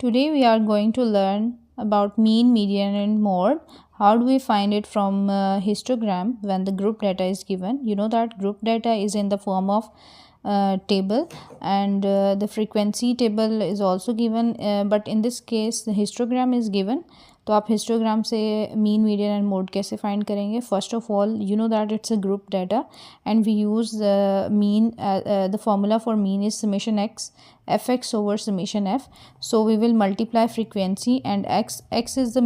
Today we are going to learn about mean, median and mode. How do we find it from histogram when the group data is given? You know that group data is in the form of table, and the frequency table is also given, but in this case the histogram is given. तो आप histogram से mean median and mode कैसे find करेंगे? First of all you know that it's a group data and we use mean the formula for mean is summation x fx over summation f. So we will multiply frequency and x is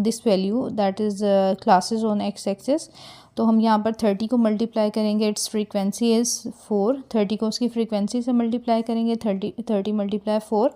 this value that is classes on x axis. तो हम यहाँ पर 30 को multiply करेंगे, it's frequency is 4, 30 को उसकी frequency से multiply करेंगे, 30 multiply 4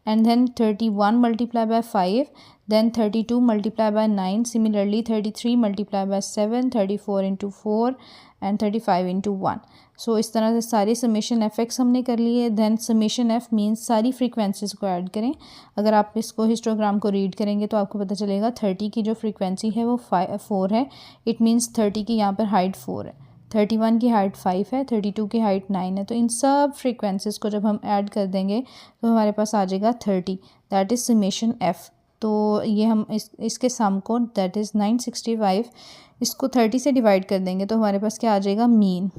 and then 31 multiplied by 5, then 32 multiplied by 9, similarly 33 multiplied by 7, 34 into 4 and 35 into 1. सो इस तरह से सारी समेशन एफ एक्स हमने कर ली है. देन समेशन एफ मीन्स सारी फ्रीक्वेंसीज को ऐड करें. अगर आप इसको हिस्टोग्राम को रीड करेंगे तो आपको पता चलेगा 30 की जो फ्रीक्वेंसी है वो 4 है. इट मीन्स 30 की यहाँ पर हाइट 4 है, 31 की हाइट 5 है, 32 की हाइट 9 है. तो इन सब फ्रीक्वेंसीज को जब हम ऐड कर देंगे तो हमारे पास आ जाएगा 30, दैट इज़ समेशन एफ़. तो ये हम इसके सम को दैट इज़ 965, इसको 30 से डिवाइड कर देंगे तो हमारे पास क्या आ जाएगा? Mean.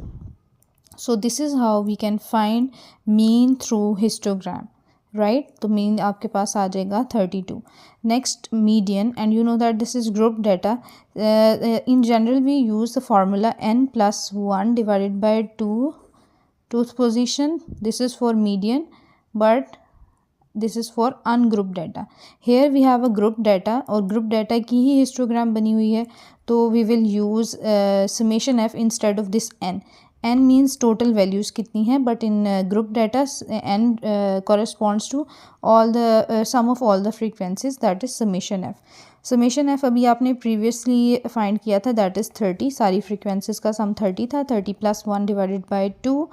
So this is how we can find mean through histogram, right. तो मीन आपके पास आ जाएगा 32. Next median, and you know that this is group data. In general we use the formula n+1 divided by 2th position. This is for median, but this is for ungroup data. Here we have a group data, और group data की ही histogram बनी हुई है, तो we will use summation F instead of this n. n means total values कितनी हैं, but in group data n corresponds to all the sum of all the frequencies, that is summation f. Summation F अभी आपने previously find किया था, that is 30. सारी frequencies का सम 30 था, 30 + 1 divided by 2.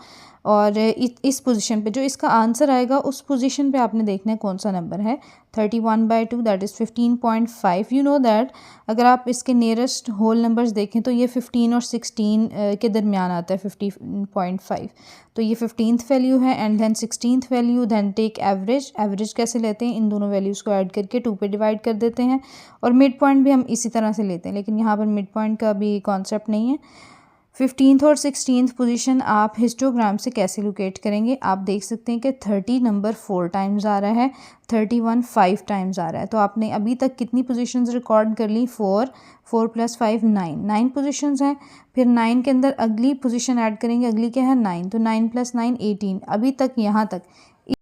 और इस पोजीशन पे जो इसका आंसर आएगा उस पोजीशन पे आपने देखना है कौन सा नंबर है. 31/2 that is 15.5. You know that अगर आप इसके नियरेस्ट होल नंबर्स देखें तो ये 15 और 16 के दरमियान आता है 15.5. तो ये 15th वैल्यू है, and then 16th value. Then take average. Average कैसे लेते हैं? इन दोनों वैल्यूज़ को ऐड करके 2 पे डिवाइड कर देते हैं, और मिड पॉइंट भी हम इसी तरह से लेते हैं, लेकिन यहाँ पर मिड पॉइंट का भी कॉन्सेप्ट नहीं है. 15th और 16th पोजीशन आप हिस्टोग्राम से कैसे लोकेट करेंगे? आप देख सकते हैं कि 30 नंबर 4 टाइम्स आ रहा है, 31 5 टाइम्स आ रहा है. तो आपने अभी तक कितनी पोजीशंस रिकॉर्ड कर ली? 4 + 5 9 पोजीशंस हैं. फिर 9 के अंदर अगली पोजीशन ऐड करेंगे, अगली क्या है? 9. तो 9 + 9 18. अभी तक यहाँ तक